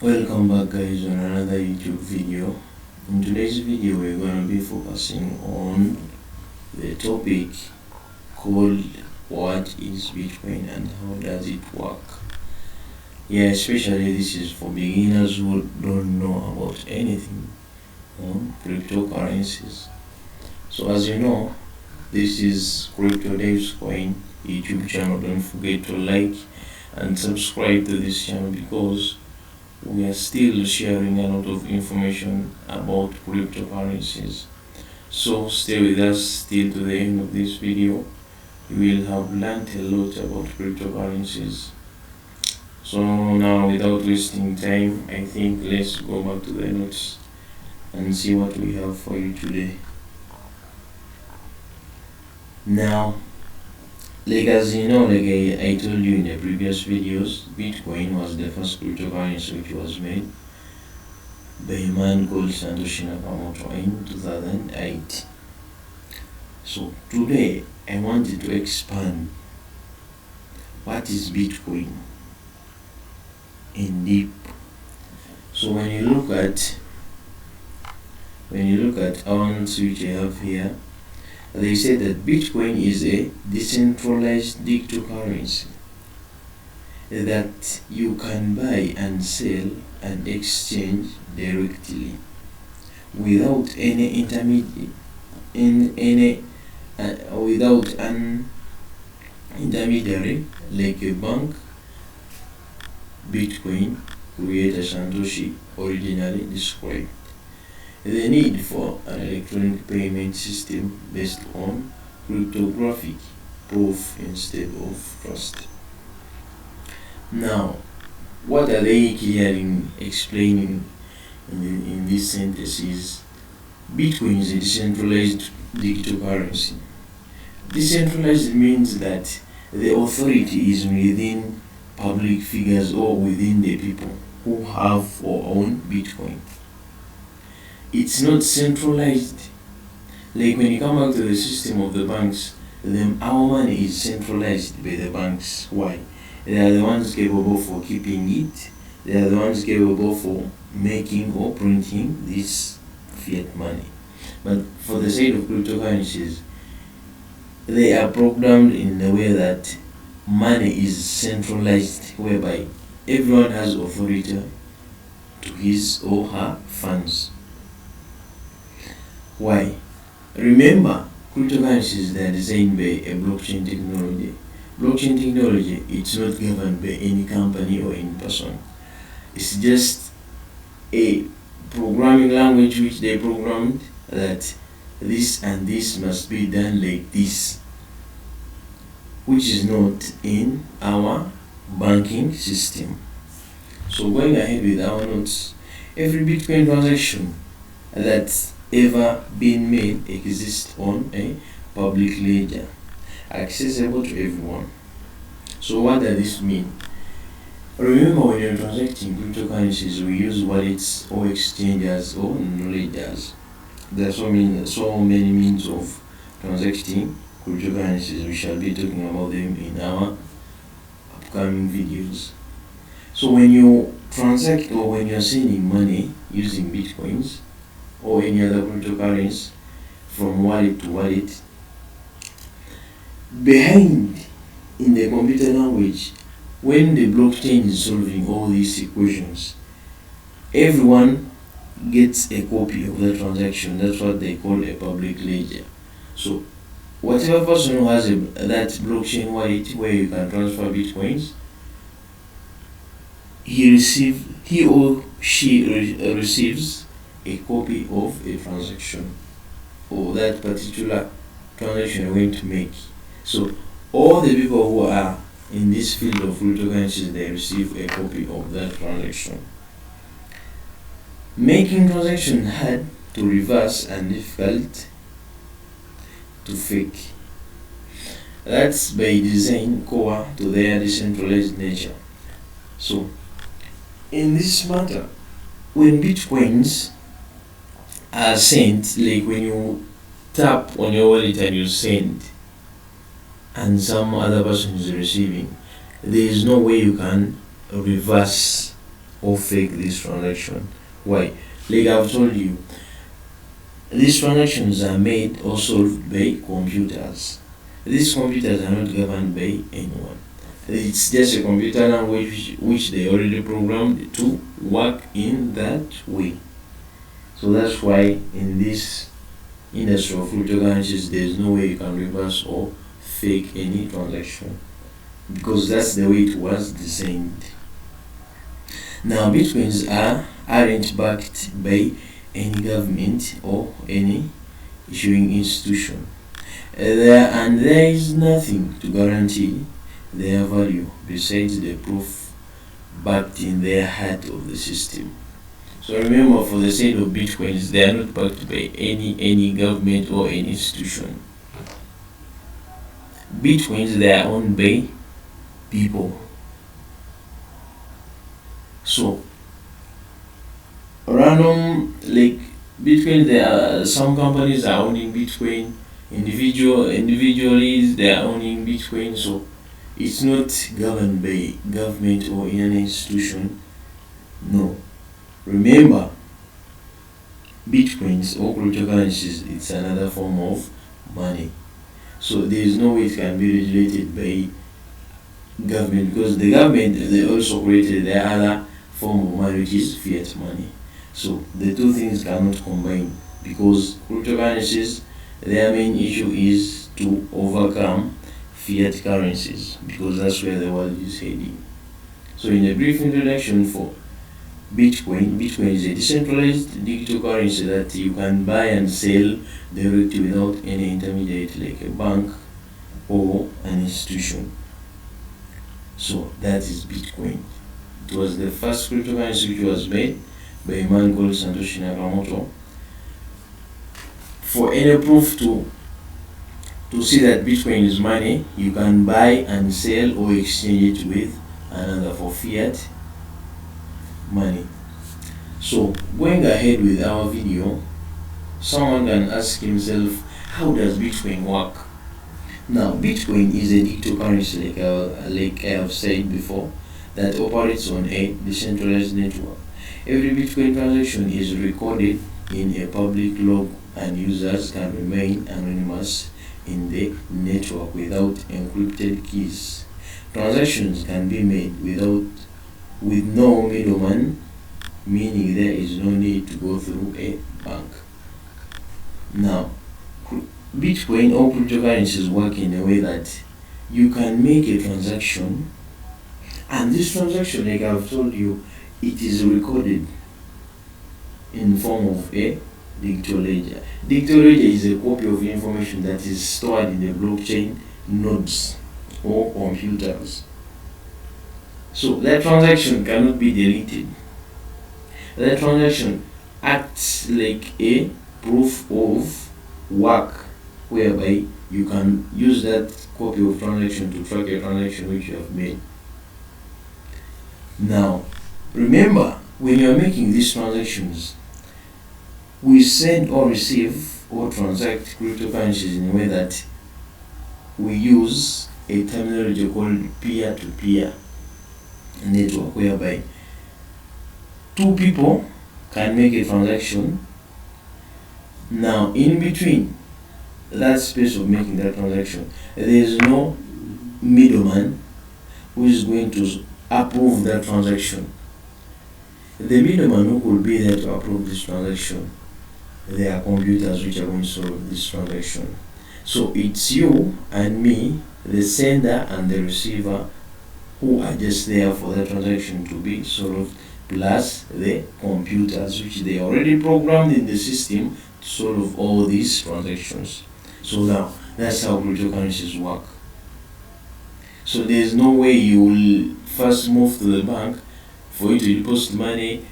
Welcome back guys on another YouTube video. In today's video we're going to be focusing on the topic called what is Bitcoin and how does it work. Yeah, especially this is for beginners who don't know about anything on cryptocurrencies. So as you know, this is Crypto Dave's Coin YouTube channel. Don't forget to like and subscribe to this channel because we are still sharing a lot of information about cryptocurrencies. So stay with us till to the end of this video. You will have learned a lot about cryptocurrencies. So now, without wasting time, I think let's go back to the notes and see what we have for you today. Now, as you know, I told you in the previous videos, Bitcoin was the first cryptocurrency which was made by a man called Santoshi Nakamoto in 2008. So today I wanted to expand what is Bitcoin in deep. So when you look at our notes which I have here, they say that Bitcoin is a decentralized digital currency that you can buy and sell and exchange directly without any intermediary, without an intermediary like a bank. Bitcoin creator Santoshi originally described the need for an electronic payment system based on cryptographic proof instead of trust. Now, what are they clearly explaining in this sentence is Bitcoin is a decentralized digital currency. Decentralized means that the authority is within public figures or within the people who have or own Bitcoin. It's not centralized. Like when you come back to the system of the banks, then our money is centralized by the banks. Why? They are the ones capable for keeping it. They are the ones capable for making or printing this fiat money. But for the sake of cryptocurrencies, they are programmed in a way that money is centralized, whereby everyone has authority to his or her funds. Why? Remember, cryptocurrencies, they are designed by a blockchain technology. Blockchain technology, it's not governed by any company or any person. It's just a programming language which they programmed that this and this must be done like this, which is not in our banking system. So going ahead with our notes, every Bitcoin transaction that's ever been made exists on a public ledger, accessible to everyone. So what does this mean? Remember, when you're transacting cryptocurrencies, we use wallets or exchanges or ledgers. There are so many means of transacting cryptocurrencies. We shall be talking about them in our upcoming videos. So when you transact or when you're sending money using Bitcoins or any other cryptocurrency from wallet to wallet, behind in the computer language, when the blockchain is solving all these equations, everyone gets a copy of the transaction. That's what they call a public ledger. So whatever person who has that blockchain wallet where you can transfer Bitcoins, he or she receives a copy of a transaction or that particular transaction you're going to make. So all the people who are in this field of cryptocurrencies, they receive a copy of that transaction. Making transaction hard to reverse and difficult to fake. That's by design core to their decentralized nature. So in this matter, when Bitcoins are sent, like when you tap on your wallet and you send and some other person is receiving, there is no way you can reverse or fake this transaction. Why? Like I've told you, these transactions are made or solved by computers. These computers are not governed by anyone. It's just a computer language which they already programmed to work in that way. So that's why in this industry of cryptocurrencies, there's no way you can reverse or fake any transaction, because that's the way it was designed. Now, aren't backed by any government or any issuing institution. There is nothing to guarantee their value besides the proof backed in their heart of the system. So remember, for the sale of bitcoins, they are not backed by any government or any institution. Bitcoins, they are owned by people. So random, like Bitcoin, there are some companies are owning Bitcoin, individually they are owning Bitcoin. So it's not governed by government or any institution. No. Remember, Bitcoins or cryptocurrencies, it's another form of money. So there is no way it can be regulated by government, because the government, they also created the other form of money, which is fiat money. So the two things cannot combine, because cryptocurrencies, their main issue is to overcome fiat currencies, because that's where the world is heading. So in a brief introduction for Bitcoin is a decentralized digital currency that you can buy and sell directly without any intermediate like a bank or an institution. So that is Bitcoin. It was the first cryptocurrency which was made by a man called Santoshi Nakamoto. For any proof to see that Bitcoin is money, you can buy and sell or exchange it with another for fiat money. So going ahead with our video, someone can ask himself, how does Bitcoin work? Now, Bitcoin is a digital currency, like I have said before, that operates on a decentralized network. Every Bitcoin transaction is recorded in a public log, and users can remain anonymous in the network without encrypted keys. Transactions can be made with no middleman, meaning there is no need to go through a bank. Now, Bitcoin or cryptocurrencies work in a way that you can make a transaction, and this transaction, like I've told you, it is recorded in form of a digital ledger. Digital ledger is a copy of information that is stored in the blockchain nodes or computers. So that transaction cannot be deleted. That transaction acts like a proof of work, whereby you can use that copy of transaction to track a transaction which you have made. Now, remember, when you are making these transactions, we send or receive or transact cryptocurrencies in a way that we use a terminology called peer-to-peer network, whereby two people can make a transaction. Now, in between that space of making that transaction, there is no middleman who is going to approve that transaction. The middleman who could be there to approve this transaction, they are computers which are going to solve this transaction. So it's you and me, the sender and the receiver, who are just there for the transaction to be solved, plus the computers which they already programmed in the system to solve all these transactions. So now, that's how cryptocurrencies work. So there's no way you will first move to the bank for you to deposit money,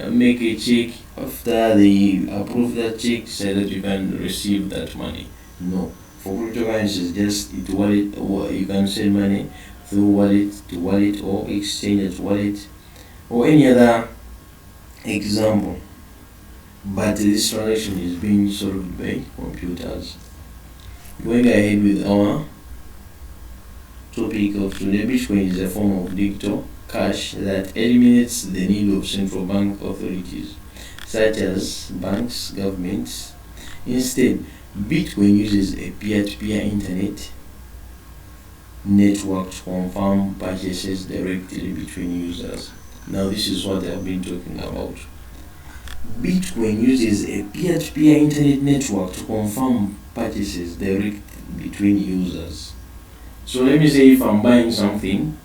make a check. After they approve that check, say that you can receive that money. No. For cryptocurrencies, just it wallet, or you can send money through wallet to wallet, or exchange at wallet, or any other example. But this transaction is being solved by computers. Going ahead with our topic of today, Bitcoin is a form of digital cash that eliminates the need of central bank authorities, such as banks, governments. Instead, Bitcoin uses a peer-to-peer internet network to confirm purchases directly between users. Now, this is what I've been talking about. Bitcoin uses a peer-to-peer internet network to confirm purchases directly between users. So let me say if I'm buying something,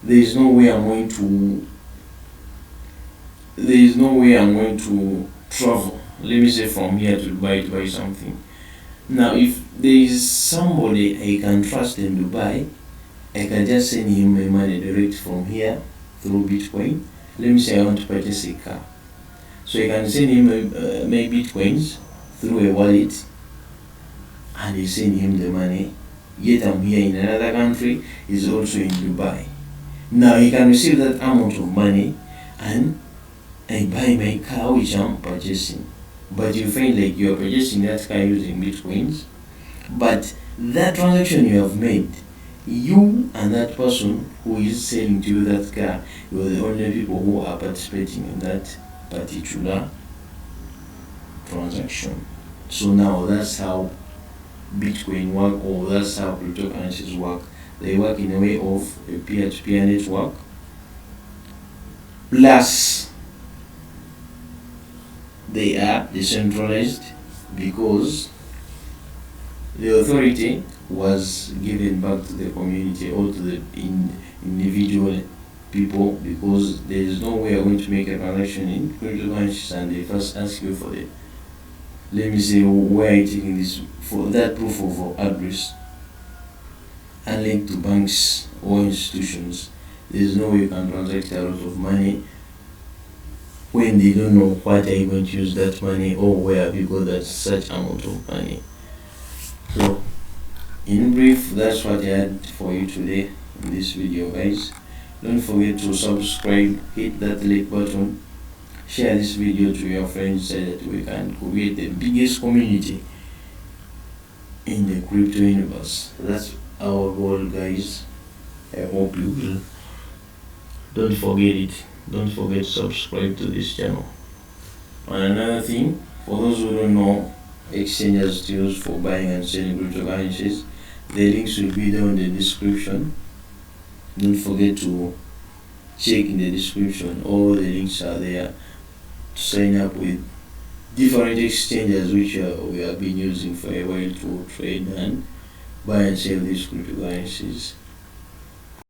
there is no way I'm going to travel. Let me say from here to Dubai to buy something. Now, if there is somebody I can trust in Dubai, I can just send him my money direct from here through Bitcoin. Let me say I want to purchase a car. So I can send him my Bitcoins through a wallet and I send him the money. Yet I'm here in another country, he's also in Dubai. Now he can receive that amount of money and I buy my car which I'm purchasing. But you find like you're purchasing that car using Bitcoins, but that transaction you have made, you and that person who is selling to you that car, you're the only people who are participating in that particular transaction. So now that's how Bitcoin work, or that's how cryptocurrencies work. They work in a way of a peer-to-peer network, plus they are decentralized because the authority was given back to the community or to the individual people, because there is no way you're going to make a transaction in cryptocurrencies and they first ask you for the, let me say, where are you taking this, for that proof of address and linked to banks or institutions. There is no way you can transact a lot of money when they don't know what are you going to use that money or where have you got that such amount of money. So in brief, that's what I had for you today in this video, guys. Don't forget to subscribe, hit that like button, share this video to your friends so that we can create the biggest community in the crypto universe. That's our goal, guys. I hope you will. Don't forget it. Don't forget to subscribe to this channel. And another thing, for those who don't know exchanges to use for buying and selling cryptocurrencies, the links will be down in the description. Don't forget to check in the description. All the links are there to sign up with different exchanges which we have been using for a while to trade and buy and sell these cryptocurrencies.